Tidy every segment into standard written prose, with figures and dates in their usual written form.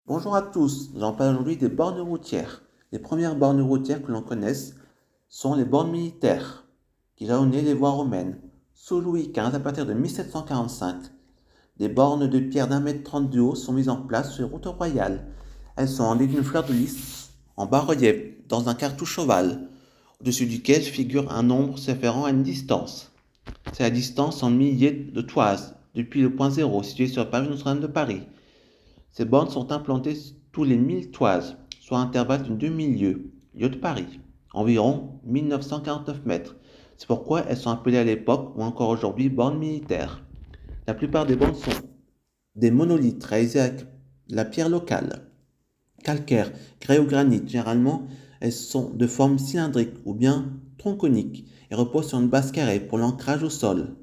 Bonjour à tous, j'en parle aujourd'hui des bornes routières. Les premières bornes routières que l'on connaisse sont les bornes militaires, qui jalonnaient les voies romaines. Sous Louis XV, à partir de 1745, des bornes de pierre d'1,30 m de haut sont mises en place sur les routes royales. Elles sont ornées d'une fleur de lys en bas-relief, dans un cartouche ovale, au-dessus duquel figure un nombre se référant à une distance. C'est la distance en milliers de toises, depuis le point zéro situé sur Paris Notre-Dame de Paris. Ces bornes sont implantées tous les 1000 toises, soit un intervalle d'une demi-lieue, lieu de Paris, environ 1949 mètres. C'est pourquoi elles sont appelées à l'époque, ou encore aujourd'hui, bornes militaires. La plupart des bornes sont des monolithes réalisés avec la pierre locale, calcaire, grès ou granit. Généralement, elles sont de forme cylindrique ou bien tronconique et reposent sur une base carrée pour l'ancrage au sol.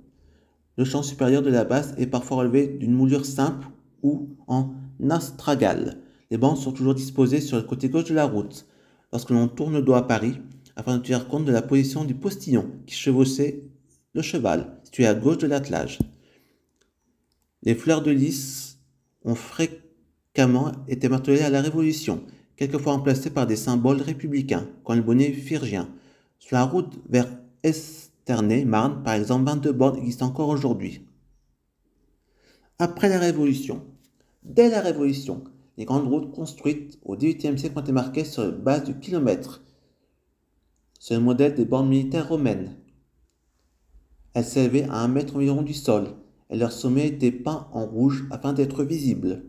Le champ supérieur de la base est parfois relevé d'une moulure simple ou en astragale. Les bandes sont toujours disposées sur le côté gauche de la route, lorsque l'on tourne le dos à Paris, afin de tenir compte de la position du postillon qui chevauchait le cheval, situé à gauche de l'attelage. Les fleurs de lys ont fréquemment été martelées à la Révolution, quelquefois remplacées par des symboles républicains, comme le bonnet phrygien. Sur la route vers Esternay-Marne, par exemple, 22 bornes existent encore aujourd'hui. Après la Révolution, dès la Révolution, les grandes routes construites au XVIIIe siècle ont été marquées sur la base du kilomètre, sur le modèle des bornes militaires romaines. Elles s'élevaient à 1 mètre environ du sol, et leur sommet était peint en rouge afin d'être visible.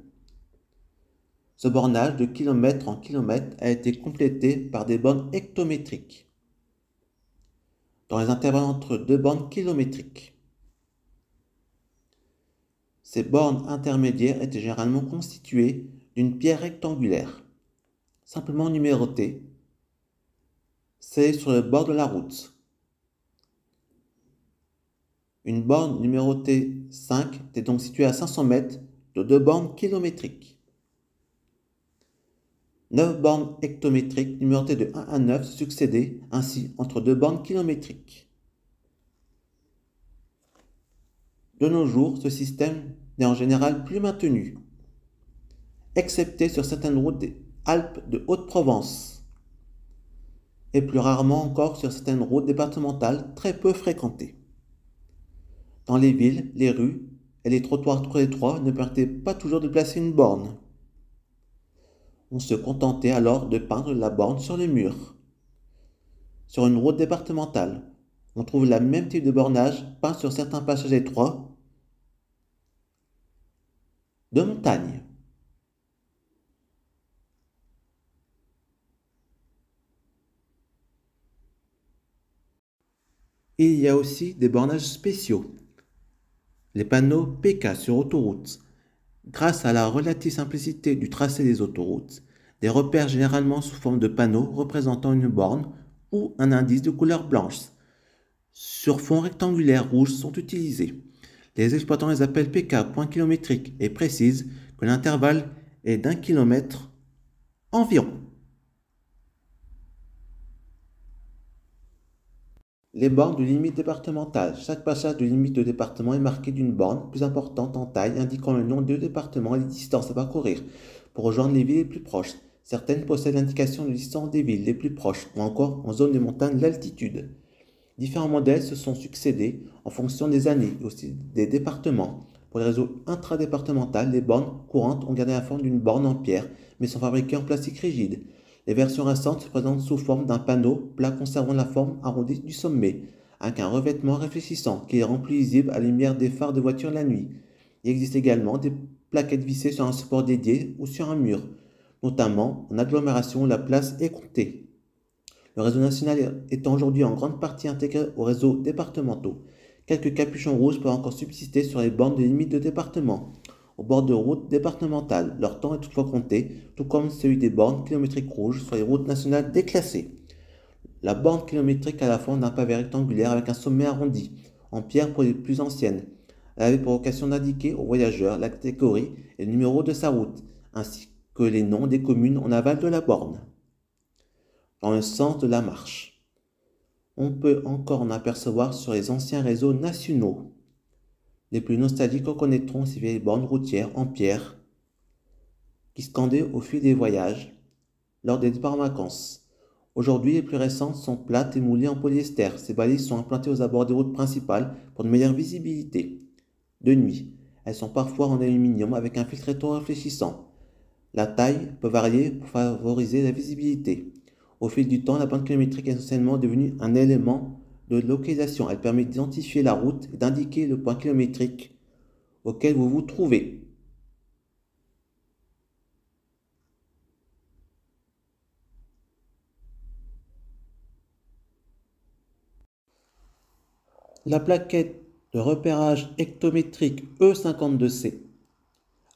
Ce bornage de kilomètre en kilomètre a été complété par des bornes hectométriques, dans les intervalles entre deux bornes kilométriques. Ces bornes intermédiaires étaient généralement constituées d'une pierre rectangulaire, simplement numérotée, scellée sur le bord de la route. Une borne numérotée 5 était donc située à 500 mètres de deux bornes kilométriques. 9 bornes hectométriques numérotées de 1 à 9 se succédaient ainsi entre deux bornes kilométriques. De nos jours, ce système n'est en général plus maintenu, excepté sur certaines routes des Alpes de Haute-Provence, et plus rarement encore sur certaines routes départementales très peu fréquentées. Dans les villes, les rues et les trottoirs trop étroits ne permettaient pas toujours de placer une borne. On se contentait alors de peindre la borne sur le mur. Sur une route départementale, on trouve le même type de bornage peint sur certains passages étroits de montagne. Il y a aussi des bornages spéciaux, les panneaux PK sur autoroute. Grâce à la relative simplicité du tracé des autoroutes, des repères généralement sous forme de panneaux représentant une borne ou un indice de couleur blanche sur fond rectangulaire rouge sont utilisés. Les exploitants les appellent PK, point kilométrique, et précisent que l'intervalle est d'1 km environ. Les bornes de limite départementale. Chaque passage de limite de département est marqué d'une borne plus importante en taille indiquant le nom du département et les distances à parcourir pour rejoindre les villes les plus proches. Certaines possèdent l'indication de distance des villes les plus proches ou encore en zone de montagne l'altitude. Différents modèles se sont succédés en fonction des années et aussi des départements. Pour les réseaux intradépartementaux, les bornes courantes ont gardé la forme d'une borne en pierre mais sont fabriquées en plastique rigide. Les versions récentes se présentent sous forme d'un panneau plat conservant la forme arrondie du sommet, avec un revêtement réfléchissant qui les rend plus lisibles à la lumière des phares de voiture la nuit. Il existe également des plaquettes vissées sur un support dédié ou sur un mur, notamment en agglomération où la place est comptée. Le réseau national étant aujourd'hui en grande partie intégré au réseau départementaux, quelques capuchons rouges peuvent encore subsister sur les bornes de limite de département, au bord de routes départementales. Leur temps est toutefois compté, tout comme celui des bornes kilométriques rouges sur les routes nationales déclassées. La borne kilométrique a la forme d'un pavé rectangulaire avec un sommet arrondi, en pierre pour les plus anciennes. Elle avait pour vocation d'indiquer aux voyageurs la catégorie et le numéro de sa route, ainsi que les noms des communes en aval de la borne. Dans le sens de la marche, on peut encore en apercevoir sur les anciens réseaux nationaux. Les plus nostalgiques reconnaîtront ces vieilles bornes routières en pierre qui scandaient au fil des voyages lors des départs en vacances. Aujourd'hui, les plus récentes sont plates et moulées en polyester. Ces balises sont implantées aux abords des routes principales pour une meilleure visibilité. De nuit, elles sont parfois en aluminium avec un filtre rétro-réfléchissant. La taille peut varier pour favoriser la visibilité. Au fil du temps, la bande kilométrique est essentiellement devenue un élément de localisation. Elle permet d'identifier la route et d'indiquer le point kilométrique auquel vous vous trouvez. La plaquette de repérage hectométrique E52C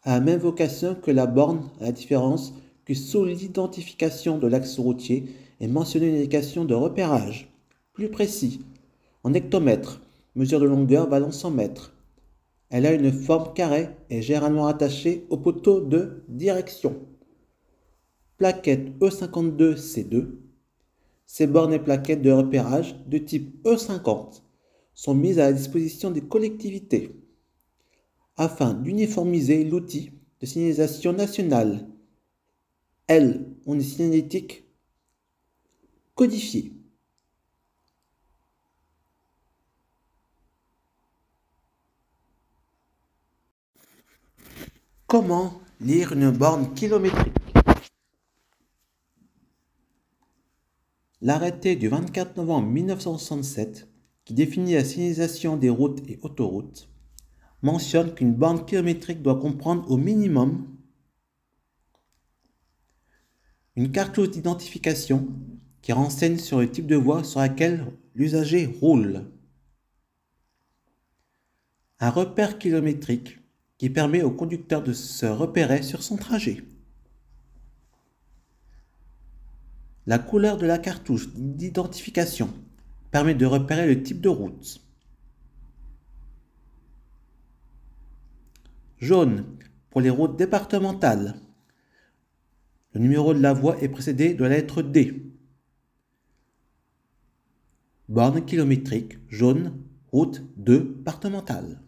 a la même vocation que la borne, à la différence que sous l'identification de l'axe routier est mentionnée une indication de repérage. Plus précis, en hectomètre, mesure de longueur balance en mètres. Elle a une forme carrée et est généralement attachée au poteau de direction. Plaquette E52C2. Ces bornes et plaquettes de repérage de type E50 sont mises à la disposition des collectivités afin d'uniformiser l'outil de signalisation nationale. Elles ont une signalétique codifiée. Comment lire une borne kilométrique? L'arrêté du 24 novembre 1967, qui définit la signalisation des routes et autoroutes, mentionne qu'une borne kilométrique doit comprendre au minimum une cartouche d'identification qui renseigne sur le type de voie sur laquelle l'usager roule, un repère kilométrique qui permet au conducteur de se repérer sur son trajet. La couleur de la cartouche d'identification permet de repérer le type de route. Jaune pour les routes départementales. Le numéro de la voie est précédé de la lettre D. Borne kilométrique jaune, route départementale.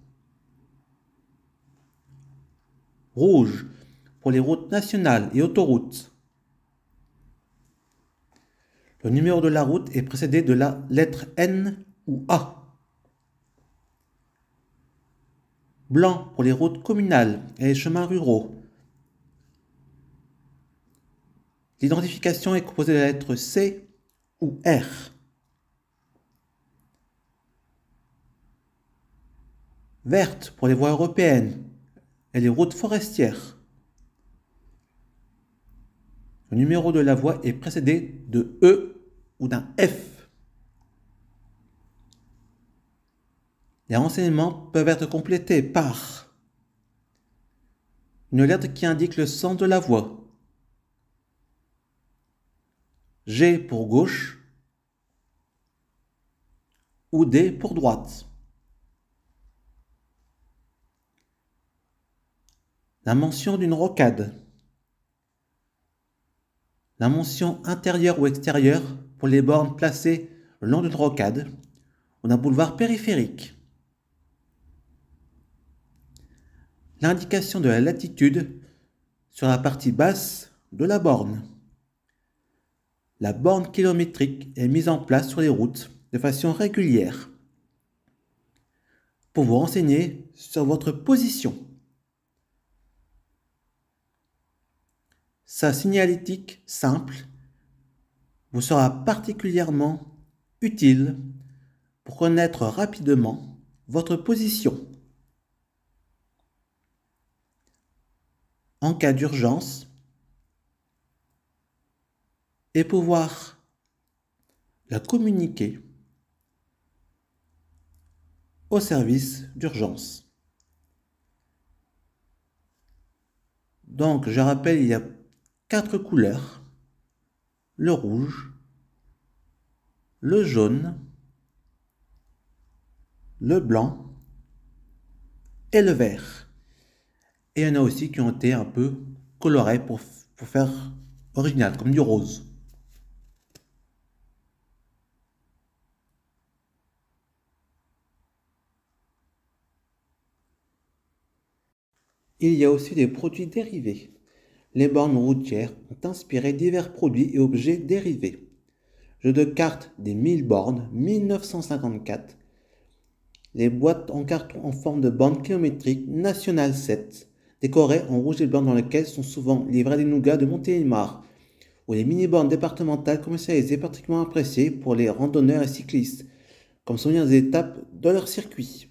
Rouge pour les routes nationales et autoroutes. Le numéro de la route est précédé de la lettre N ou A. Blanc pour les routes communales et les chemins ruraux. L'identification est composée de la lettre C ou R. Verte pour les voies européennes et les routes forestières. Le numéro de la voie est précédé de E ou d'un F. Les renseignements peuvent être complétés par une lettre qui indique le sens de la voie. G pour gauche ou D pour droite. La mention d'une rocade. La mention intérieure ou extérieure pour les bornes placées le long d'une rocade ou d'un boulevard périphérique. L'indication de la latitude sur la partie basse de la borne. La borne kilométrique est mise en place sur les routes de façon régulière pour vous renseigner sur votre position. Sa signalétique simple vous sera particulièrement utile pour connaître rapidement votre position. En cas d'urgence et pouvoir la communiquer au service d'urgence. Donc, je rappelle, il y a 4 couleurs: le rouge, le jaune, le blanc et le vert. Et il y en a aussi qui ont été un peu colorés pour faire original, comme du rose. Il y a aussi des produits dérivés. les bornes routières ont inspiré divers produits et objets dérivés. Jeu de cartes des 1000 bornes, 1954. Les boîtes en carton en forme de bande kilométrique National 7, décorées en rouge et blanc dans lesquelles sont souvent livrés des nougats de Montélimar, ou les mini-bornes départementales commercialisées particulièrement appréciées pour les randonneurs et cyclistes, comme souvenir des étapes de leur circuit.